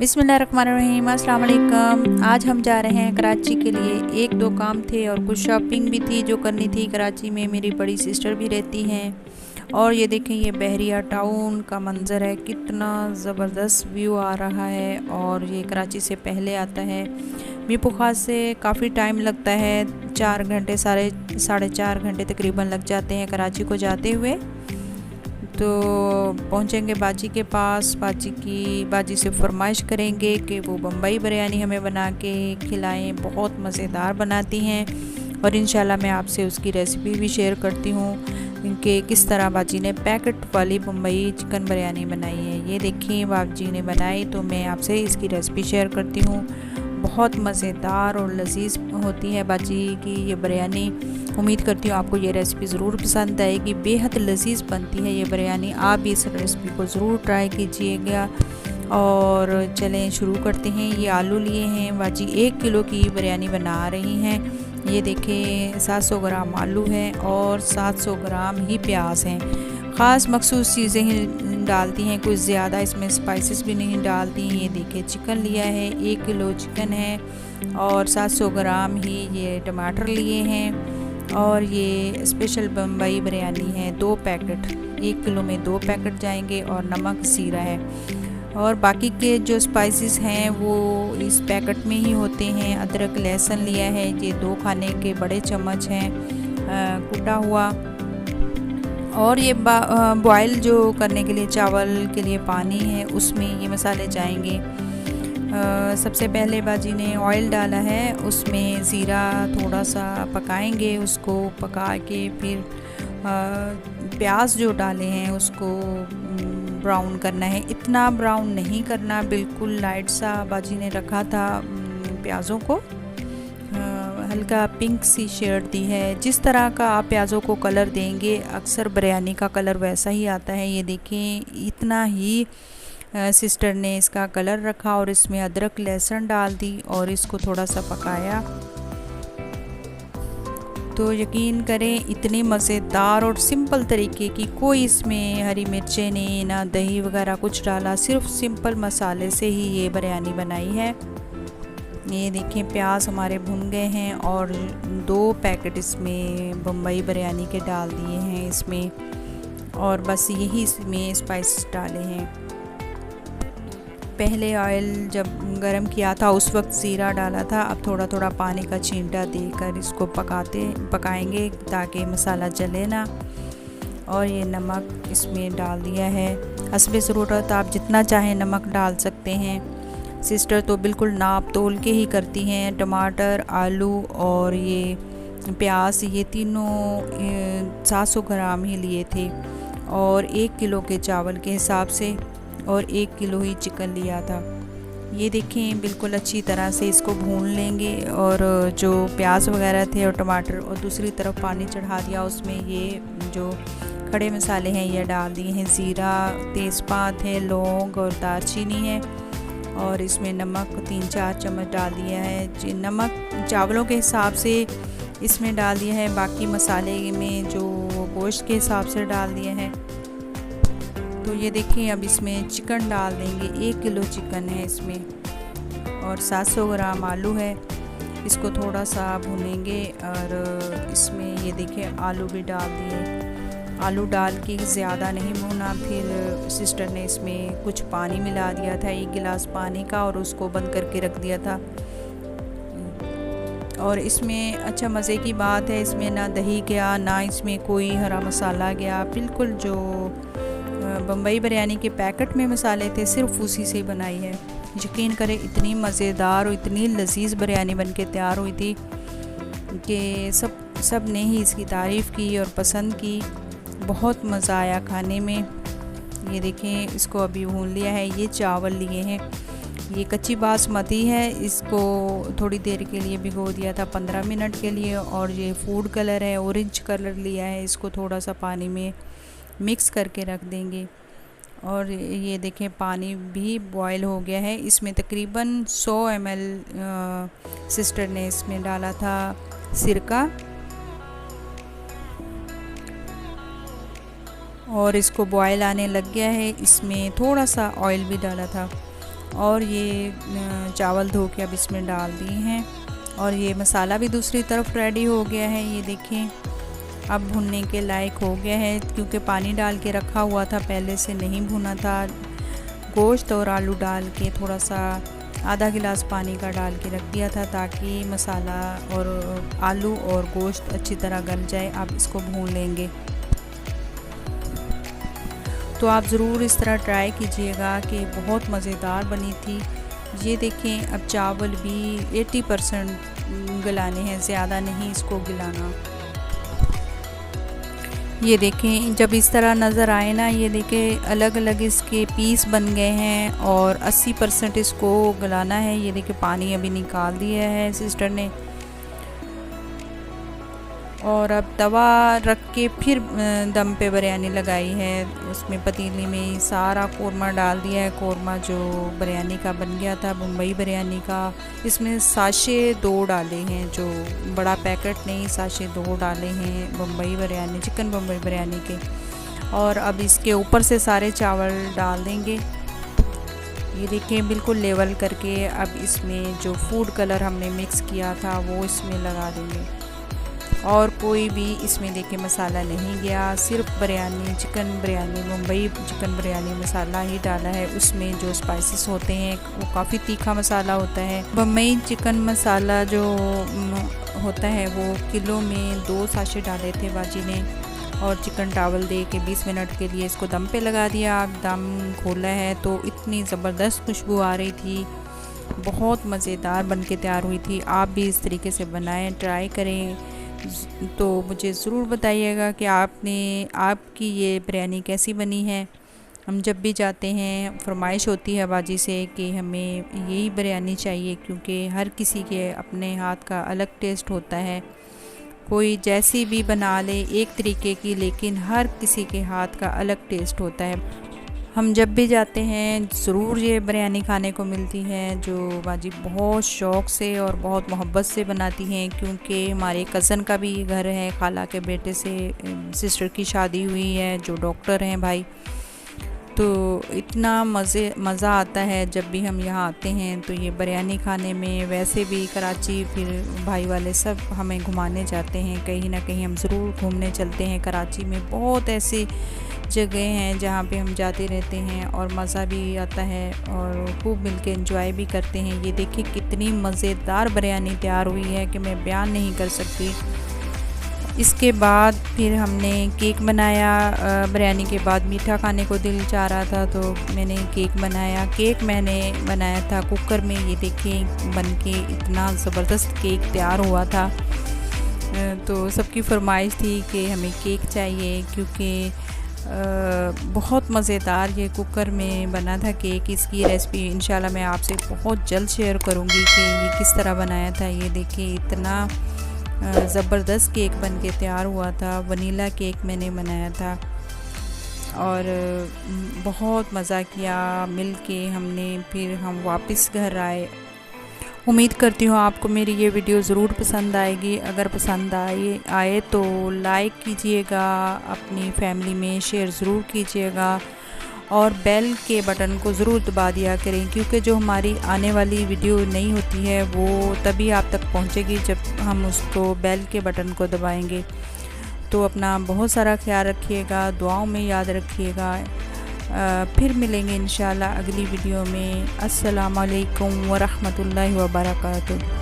बिस्मिल्लाहिर्रहमानिर्रहीम, अस्सलाम वालेकुम। आज हम जा रहे हैं कराची के लिए। एक दो काम थे और कुछ शॉपिंग भी थी जो करनी थी। कराची में मेरी बड़ी सिस्टर भी रहती हैं। और ये देखें, ये बहरिया टाउन का मंज़र है, कितना ज़बरदस्त व्यू आ रहा है। और ये कराची से पहले आता है। मीरपुर से काफ़ी टाइम लगता है, 4 घंटे साढ़े 4 घंटे तकरीबन लग जाते हैं कराची को जाते हुए। तो पहुंचेंगे बाजी के पास। बाजी से फरमाइश करेंगे कि वो बम्बई बिरयानी हमें बना के खिलाएं, बहुत मज़ेदार बनाती हैं। और इंशाल्लाह मैं आपसे उसकी रेसिपी भी शेयर करती हूँ कि किस तरह बाजी ने पैकेट वाली बम्बई चिकन बिरयानी बनाई है। ये देखिए बाजी ने बनाई, तो मैं आपसे इसकी रेसिपी शेयर करती हूँ। बहुत मज़ेदार और लजीज होती है बाजी की ये बिरयानी। उम्मीद करती हूँ आपको ये रेसिपी ज़रूर पसंद आएगी। बेहद लजीज बनती है ये बिरयानी, आप भी इस रेसिपी को ज़रूर ट्राई कीजिएगा। और चलें शुरू करते हैं। ये आलू लिए हैं, बाजी 1 किलो की बिरयानी बना रही हैं। ये देखें 700 ग्राम आलू है और 700 ग्राम ही प्याज हैं। ख़ास मखसूस चीज़ें ही डालती हैं, कुछ ज़्यादा इसमें स्पाइसेस भी नहीं डालती। ये देखिए चिकन लिया है, 1 किलो चिकन है और 700 ग्राम ही ये टमाटर लिए हैं। और ये स्पेशल बम्बई बिरयानी है, 2 पैकेट, 1 किलो में 2 पैकेट जाएंगे। और नमक ज़ीरा है और बाकी के जो स्पाइसेस हैं वो इस पैकेट में ही होते हैं। अदरक लहसुन लिया है, ये 2 खाने के बड़े चम्मच हैं कुटा हुआ। और ये बॉयल जो करने के लिए चावल के लिए पानी है, उसमें ये मसाले जाएंगे। सबसे पहले बाजी ने ऑयल डाला है, उसमें ज़ीरा थोड़ा सा पकाएंगे, उसको पका के फिर प्याज जो डाले हैं उसको ब्राउन करना है। इतना ब्राउन नहीं करना, बिल्कुल लाइट सा बाजी ने रखा था प्याज़ों को। हल्का पिंक सी शेड दी है। जिस तरह का आप प्याज़ों को कलर देंगे, अक्सर बिरयानी का कलर वैसा ही आता है। ये देखें, इतना ही सिस्टर ने इसका कलर रखा और इसमें अदरक लहसुन डाल दी और इसको थोड़ा सा पकाया। तो यकीन करें, इतनी मज़ेदार और सिंपल तरीके की, कोई इसमें हरी मिर्चें नहीं, ना दही वगैरह कुछ डाला, सिर्फ सिंपल मसाले से ही ये बिरयानी बनाई है। ये देखें प्याज हमारे भुन गए हैं और 2 पैकेट इसमें बम्बई बिरयानी के डाल दिए हैं इसमें। और बस यही इसमें स्पाइस डाले हैं। पहले ऑयल जब गरम किया था उस वक्त ज़ीरा डाला था। अब थोड़ा थोड़ा पानी का छींटा देकर इसको पकाएंगे ताकि मसाला जले ना। और ये नमक इसमें डाल दिया है। हस्ब ज़रूरत आप जितना चाहें नमक डाल सकते हैं। सिस्टर तो बिल्कुल नाप तोल के ही करती हैं। टमाटर, आलू और ये प्याज, ये तीनों 700 ग्राम ही लिए थे और 1 किलो के चावल के हिसाब से, और 1 किलो ही चिकन लिया था। ये देखें बिल्कुल अच्छी तरह से इसको भून लेंगे। और जो प्याज वगैरह थे और टमाटर, और दूसरी तरफ पानी चढ़ा दिया, उसमें ये जो खड़े मसाले हैं ये डाल दिए हैं। ज़ीरा, तेज़पात है, लौंग और दालचीनी है। और इसमें नमक 3-4 चम्मच डाल दिया है। नमक चावलों के हिसाब से इसमें डाल दिया है, बाकी मसाले में जो गोश्त के हिसाब से डाल दिया है। तो ये देखिए, अब इसमें चिकन डाल देंगे। 1 किलो चिकन है इसमें और 700 ग्राम आलू है। इसको थोड़ा सा भूनेंगे। और इसमें ये देखिए आलू भी डाल दिए। आलू डाल के ज़्यादा नहीं भूना। फिर सिस्टर ने इसमें कुछ पानी मिला दिया था, 1 गिलास पानी का, और उसको बंद करके रख दिया था। और इसमें अच्छा मज़े की बात है, इसमें ना दही गया, ना इसमें कोई हरा मसाला गया। बिल्कुल जो बम्बई बिरयानी के पैकेट में मसाले थे, सिर्फ उसी से बनाई है। यकीन करें, इतनी मज़ेदार और इतनी लजीज बिरयानी बनके तैयार हुई थी कि सब ने ही इसकी तारीफ़ की और पसंद की। बहुत मज़ा आया खाने में। ये देखें, इसको अभी भून लिया है। ये चावल लिए हैं, ये कच्ची बासमती है। इसको थोड़ी देर के लिए भिगो दिया था, 15 मिनट के लिए। और ये फूड कलर है, ऑरेंज कलर लिया है। इसको थोड़ा सा पानी में मिक्स करके रख देंगे। और ये देखें पानी भी बॉयल हो गया है। इसमें तकरीबन 100 ml सिस्टर ने इसमें डाला था सिरका। और इसको बॉयल आने लग गया है। इसमें थोड़ा सा ऑयल भी डाला था। और ये चावल धो के अब इसमें डाल दिए हैं और ये मसाला भी दूसरी तरफ रेडी हो गया है। ये देखें अब भुनने के लायक हो गया है, क्योंकि पानी डाल के रखा हुआ था, पहले से नहीं भुना था। गोश्त और आलू डाल के थोड़ा सा आधा गिलास पानी का डाल के रख दिया था ताकि मसाला और आलू और गोश्त अच्छी तरह गल जाए। आप इसको भून लेंगे। तो आप ज़रूर इस तरह ट्राई कीजिएगा कि बहुत मज़ेदार बनी थी। ये देखें अब चावल भी 80% गलाने हैं, ज़्यादा नहीं इसको गलाना। ये देखें जब इस तरह नज़र आए ना, ये देखें अलग अलग इसके पीस बन गए हैं और 80% इसको गलाना है। ये देखें पानी अभी निकाल दिया है सिस्टर ने। और अब तवा रख के फिर दम पे बिरयानी लगाई है। उसमें पतीली में सारा कोरमा डाल दिया है, कोरमा जो बिरयानी का बन गया था, मुंबई बिरयानी का। इसमें साशे 2 डाले हैं, जो बड़ा पैकेट नहीं, साशे 2 डाले हैं मुंबई बिरयानी, चिकन मुंबई बिरयानी के। और अब इसके ऊपर से सारे चावल डाल देंगे। ये देखें बिल्कुल लेवल करके अब इसमें जो फूड कलर हमने मिक्स किया था वो इसमें लगा देंगे। और कोई भी इसमें देखे मसाला नहीं गया, सिर्फ बिरयानी, चिकन बिरयानी, मुंबई चिकन बिरयानी मसाला ही डाला है। उसमें जो स्पाइसेस होते हैं वो काफ़ी तीखा मसाला होता है। मुंबई चिकन मसाला जो होता है वो किलो में 2 साशे डाले थे बाजी ने। और चिकन टावल दे के 20 मिनट के लिए इसको दम पे लगा दिया। दम खोला है तो इतनी ज़बरदस्त खुशबू आ रही थी, बहुत मज़ेदार बन के तैयार हुई थी। आप भी इस तरीके से बनाएं, ट्राई करें तो मुझे ज़रूर बताइएगा कि आपकी ये बिरयानी कैसी बनी है। हम जब भी जाते हैं फरमाइश होती है बाजी से कि हमें यही बिरयानी चाहिए, क्योंकि हर किसी के अपने हाथ का अलग टेस्ट होता है। कोई जैसी भी बना ले एक तरीके की, लेकिन हर किसी के हाथ का अलग टेस्ट होता है। हम जब भी जाते हैं ज़रूर ये बिरयानी खाने को मिलती है, जो बाजी बहुत शौक़ से और बहुत मोहब्बत से बनाती हैं, क्योंकि हमारे कज़न का भी घर है, खाला के बेटे से सिस्टर की शादी हुई है जो डॉक्टर हैं भाई। तो इतना मज़ा आता है जब भी हम यहाँ आते हैं तो ये बिरयानी खाने में। वैसे भी कराची फिर भाई वाले सब हमें घुमाने जाते हैं, कहीं ना कहीं हम ज़रूर घूमने चलते हैं। कराची में बहुत ऐसी जगह हैं जहाँ पे हम जाते रहते हैं और मज़ा भी आता है और खूब मिलके एंजॉय भी करते हैं। ये देखिए कितनी मज़ेदार बिरयानी तैयार हुई है कि मैं बयान नहीं कर सकती। इसके बाद फिर हमने केक बनाया। बिरयानी के बाद मीठा खाने को दिल चाह रहा था तो मैंने केक बनाया। केक मैंने बनाया था कुकर में। ये देखें बन के इतना ज़बरदस्त केक तैयार हुआ था। तो सबकी फरमाइश थी कि हमें केक चाहिए, क्योंकि बहुत मज़ेदार ये कुकर में बना था केक। इसकी रेसिपी इंशाल्लाह मैं आपसे बहुत जल्द शेयर करूँगी कि ये किस तरह बनाया था। ये देखिए इतना ज़बरदस्त केक बन के तैयार हुआ था। वनीला केक मैंने बनाया था और बहुत मज़ा किया मिल के हमने। फिर हम वापस घर आए। उम्मीद करती हूँ आपको मेरी ये वीडियो ज़रूर पसंद आएगी। अगर पसंद आए तो लाइक कीजिएगा, अपनी फैमिली में शेयर ज़रूर कीजिएगा और बेल के बटन को ज़रूर दबा दिया करें, क्योंकि जो हमारी आने वाली वीडियो नहीं होती है वो तभी आप तक पहुंचेगी जब हम उसको बेल के बटन को दबाएंगे। तो अपना बहुत सारा ख्याल रखिएगा, दुआओं में याद रखिएगा। फिर मिलेंगे इंशाल्लाह अगली वीडियो में। अस्सलामु अलैकुम व रहमतुल्लाहि व बरकातुहू।